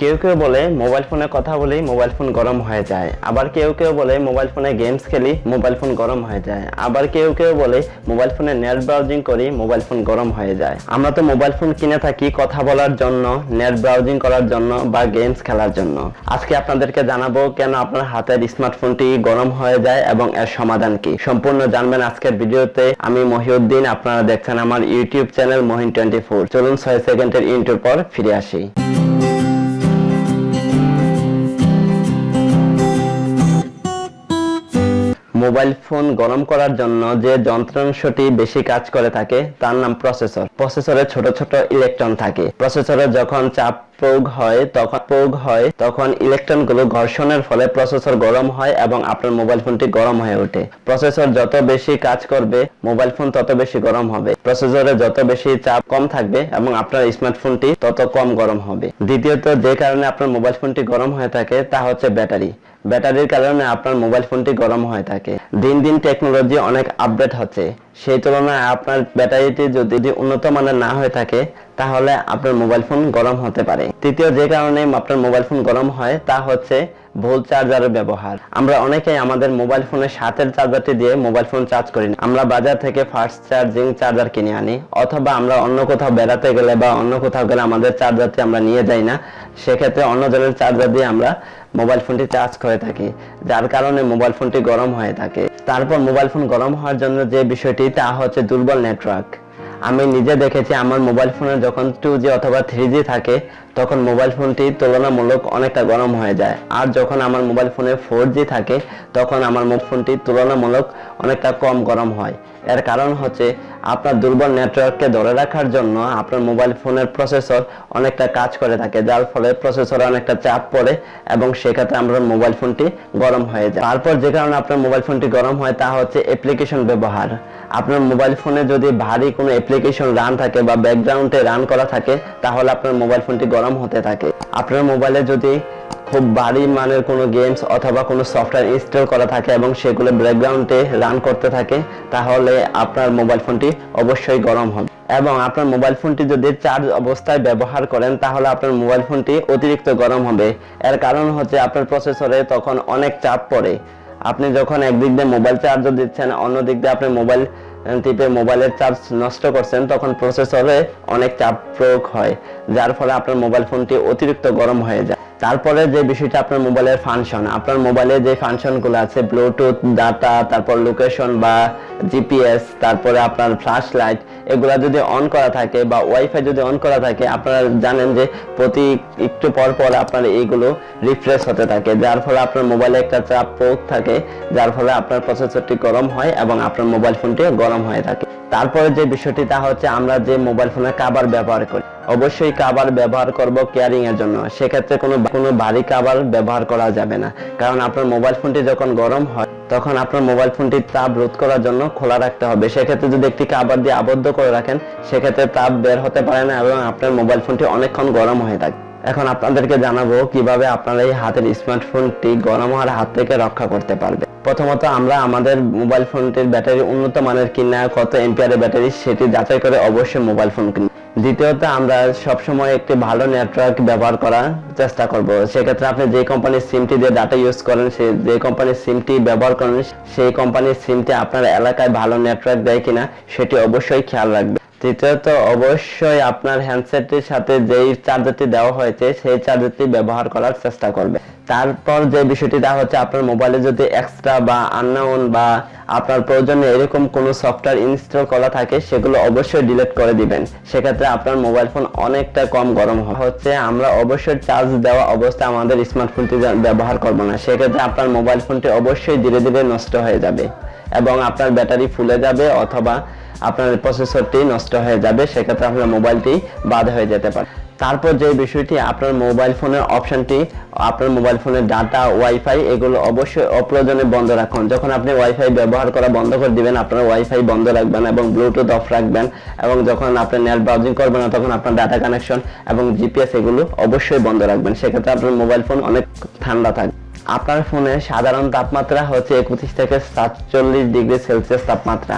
কেউ কেউ বলে মোবাইল ফোনে কথা বলি মোবাইল ফোন গরম হয়ে যায়, আবার কেউ কেউ বলে মোবাইল ফোনে গেমস খেলি মোবাইল ফোন গরম হয়ে যায়, আবার কেউ কেউ বলে মোবাইল ফোনে নেট ব্রাউজিং করি মোবাইল ফোন গরম হয়ে যায়। আমরা তো মোবাইল ফোন কিনে থাকি কথা বলার জন্য, নেট ব্রাউজিং করার জন্য বা গেমস খেলার জন্য। আজকে আপনাদেরকে জানাবো কেন আপনার হাতের স্মার্টফোনটি গরম হয়ে যায় এবং এর সমাধান কি, সম্পূর্ণ জানবেন আজকের ভিডিওতে। আমি মহিউদ্দিন, আপনারা দেখছেন আমার ইউটিউব চ্যানেল মহিন 24। চলুন 6 সেকেন্ডের ইন্ট্রোর পর ফিরে আসি। মোবাইল ফোন গরম করার জন্য যে যন্ত্রাংশটি বেশি কাজ করে থাকে তার নাম প্রসেসর। প্রসেসরে ছোট ছোট ইলেকট্রন থাকে। প্রসেসরে যখন চাপ প্রয়োগ হয় তখন ইলেকট্রনগুলো ঘর্ষণের ফলে প্রসেসর গরম হয় এবং আপনার মোবাইল ফোনটি গরম হয়ে ওঠে। প্রসেসর যত বেশি কাজ করবে মোবাইল ফোন তত বেশি গরম হবে। প্রসেসরে যত বেশি চাপ কম থাকবে এবং আপনার স্মার্টফোনটি তত কম গরম হবে। দ্বিতীয়ত যে কারণে আপনার মোবাইল ফোনটি গরম হয়ে থাকে তা হচ্ছে ব্যাটারি। ব্যাটারির কারণে আপনার মোবাইল ফোনটি গরম হয়ে থাকে। দিন দিন টেকনোলজি অনেক আপডেট হচ্ছে, সেই তুলনায় আপনার ব্যাটারিটি যদি উন্নত মানের না হয়ে থাকে তাহলে আপনার মোবাইল ফোন গরম হতে পারে। তৃতীয় যে কারণে আপনার মোবাইল ফোন গরম হয় তা হচ্ছে ভুল চার্জারের ব্যবহার। আমরা অনেকেই আমাদের মোবাইল ফোনের সাথের চার্জারটি দিয়ে মোবাইল ফোন চার্জ করি না। আমরা বাজার থেকে ফাস্ট চার্জিং চার্জার কিনে আনি, অথবা আমরা অন্য কোথাও বেড়াতে গেলে বা অন্য কোথাও গেলে আমাদের চার্জারটি আমরা নিয়ে যাই না, সেক্ষেত্রে অন্য ধরনের চার্জার দিয়ে আমরা মোবাইল ফোনটি চার্জ করে থাকি, যার কারণে মোবাইল ফোনটি গরম হয়ে থাকে। তারপর মোবাইল ফোন গরম হওয়ার জন্য যে বিষয়টি তা হচ্ছে দুর্বল নেটওয়ার্ক। আমি নিজে দেখেছি আমার মোবাইল ফোনে যখন 2G অথবা 3G থাকে তখন মোবাইল ফোনটি তুলনামূলক অনেকটা গরম হয়ে যায়, আর যখন আমার মোবাইল ফোনে 4G থাকে তখন আমার মোবাইল ফোনটি তুলনামূলক অনেকটা কম গরম হয়। এর কারণ হচ্ছে আপনার দুর্বল নেটওয়ার্ককে ধরে রাখার জন্য আপনার মোবাইল ফোনের প্রসেসর অনেকটা কাজ করে থাকে, যার ফলে প্রসেসরে অনেকটা চাপ পড়ে এবং সেক্ষেত্রে আমার মোবাইল ফোনটি গরম হয়ে যায়। তারপর যে কারণে আপনার মোবাইল ফোনটি গরম হয় তা হচ্ছে অ্যাপ্লিকেশন ব্যবহার। আপনার মোবাইল ফোনে যদি ভারী কোনো অ্যাপ্লিকেশন রান থাকে বা ব্যাকগ্রাউন্ডে রান করা থাকে তাহলে আপনার মোবাইল ফোনটি গরম হতে থাকে। আপনার মোবাইলে যদি খুব ভারী মানের কোনো গেমস অথবা কোনো সফটওয়্যার ইনস্টল করা থাকে এবং সেগুলো ব্যাকগ্রাউন্ডে রান করতে থাকে তাহলে আপনার মোবাইল ফোনটি অবশ্যই গরম হবে। এবং আপনার মোবাইল ফোনটি যদি চার্জ অবস্থায় ব্যবহার করেন তাহলে আপনার মোবাইল ফোনটি অতিরিক্ত গরম হবে। এর কারণ হচ্ছে আপনার প্রসেসরে তখন অনেক চাপ পড়ে। আপনি যখন একদিক দিয়ে মোবাইল চার্জার দিচ্ছেন, অন্য দিক দিয়ে আপনি মোবাইল টিপে মোবাইলের চার্জ নষ্ট করছেন, তখন প্রসেসরে অনেক চাপ প্রয়োগ হয়, যার ফলে আপনার মোবাইল ফোনটি অতিরিক্ত গরম হয়ে যায়। তারপরে যে বিষয়টা আপনার মোবাইলের ফাংশন, আপনার মোবাইলে যে ফাংশনগুলো আছে ব্লুটুথ, ডাটা, তারপর লোকেশন বা জিপিএস, তারপরে আপনার ফ্ল্যাশ লাইট, এগুলা যদি অন করা থাকে বা ওয়াইফাই যদি অন করা থাকে আপনারা জানেন যে প্রতি একটু পর পর আপনার এইগুলো রিফ্রেশ হতে থাকে, যার ফলে আপনার মোবাইলে একটা চাপ প্রয়োগ থাকে, যার ফলে আপনার প্রসেসরটি গরম হয় এবং আপনার মোবাইল ফোনটি গরম হয়ে থাকে। তারপরে যে বিষয়টি তা হচ্ছে আমরা যে মোবাইল ফোনের কভার ব্যবহার করি, অবশ্যই কভার ব্যবহার করব কেয়ারিং এর জন্য। সেক্ষেত্রে কোনো ভারী কভার ব্যবহার করা যাবে না, কারণ আপনার মোবাইল ফোনটি যখন গরম হয় তখন আপনার মোবাইল ফোনটি তাপ রোধ করার জন্য খোলা রাখতে হবে। সেক্ষেত্রে যদি একটি কভার দিয়ে আবদ্ধ করে রাখেন সেক্ষেত্রে তাপ বের হতে পারে না এবং আপনার মোবাইল ফোনটি অনেকক্ষণ গরম হয়ে থাকে। এখন আপনাদেরকে জানাবো কিভাবে আপনারা এই হাতের স্মার্টফোনটি গরম হওয়ার হাত থেকে রক্ষা করতে পারবে। প্রথমত আমরা আমাদের মোবাইল ফোনটির ব্যাটারি উন্নত মানের কিনা, কত এম্পিয়ারের ব্যাটারি সেটি যাচাই করে অবশ্যই মোবাইল ফোন কিনব। দ্বিতীয়ত আমরা সবসময় একটি ভালো নেটওয়ার্ক ব্যবহার করার চেষ্টা করব। সেক্ষেত্রে আপনি যে কোম্পানির সিমটি দিয়ে ডাটা ইউজ করেন, যে কোম্পানির সিমটি ব্যবহার করেন সেই কোম্পানির সিমটি আপনার এলাকায় ভালো নেটওয়ার্ক দেয় কিনা সেটি অবশ্যই খেয়াল রাখবেন। তৃতীয়ত অবশ্যই আপনার হ্যান্ডসেটটির সাথে যেই চার্জারটি দেওয়া হয়েছে সেই চার্জারটি ব্যবহার করার চেষ্টা করবে। তারপর যে বিষয়টি তা হচ্ছে আপনার মোবাইলে যদি এক্সট্রা বা আননোন বা আপনার প্রয়োজনে এরকম কোনো সফটওয়্যার ইনস্টল করা থাকে সেগুলো অবশ্যই ডিলিট করে দিবেন। সেক্ষেত্রে আপনার মোবাইল ফোন অনেকটা কম গরম হচ্ছে। আমরা অবশ্যই চার্জ দেওয়া অবস্থায় আমাদের স্মার্টফোনটি ব্যবহার করব না, সেক্ষেত্রে আপনার মোবাইল ফোনটি অবশ্যই ধীরে ধীরে নষ্ট হয়ে যাবে এবং আপনার ব্যাটারি ফুলে যাবে অথবা আপনার প্রসেসরটি নষ্ট হয়ে যাবে, সেক্ষেত্রে আপনার মোবাইলটি বাদ হয়ে যেতে পারে। তারপর যে বিষয়টি আপনার মোবাইল ফোনের অপশনটি, আপনার মোবাইল ফোনের ডাটা, ওয়াইফাই এগুলো অবশ্যই অপ্রয়োজনে বন্ধ রাখুন। যখন আপনি ওয়াইফাই ব্যবহার করা বন্ধ করে দিবেন আপনার ওয়াইফাই বন্ধ রাখবেন এবং ব্লুটুথ অফ রাখবেন, এবং যখন আপনি নেট ব্রাউজিং করবেন না তখন আপনার ডাটা কানেকশন এবং জিপিএস এগুলো অবশ্যই বন্ধ রাখবেন। সেক্ষেত্রে আপনার মোবাইল ফোন অনেক ঠান্ডা থাকবে। আপনার ফোনের সাধারণ তাপমাত্রা হচ্ছে 21 থেকে 47 ডিগ্রি সেলসিয়াস তাপমাত্রা।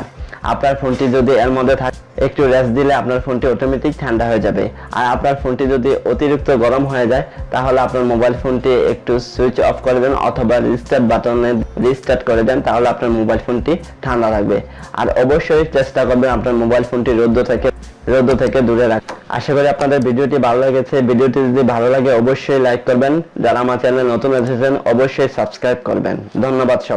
আপনার ফোনটি যদি এর মধ্যে থাকে, একটু রেস্ট দিলে আপনার ফোনটি অটোমেটিক ঠান্ডা হয়ে যাবে। আর আপনার ফোনটি যদি অতিরিক্ত গরম হয়ে যায়, তাহলে আপনার মোবাইল ফোনটি একটু সুইচ অফ করে দেন অথবা রিস্টার্ট বাটনে রিস্টার্ট করে দেন, তাহলে আপনার মোবাইল ফোনটি ঠান্ডা থাকবে। আর অবশ্যই চেষ্টা করবেন আপনার মোবাইল ফোনটি রোদ্র থেকে দূরে রাখতে। আশা করি আপনাদের ভিডিওটি ভালো লেগেছে। ভিডিওটি যদি ভালো লাগে অবশ্যই লাইক করবেন। যারা আমার চ্যানেলে নতুন এসেছেন অবশ্যই সাবস্ক্রাইব করবেন। ধন্যবাদ সবাইকে।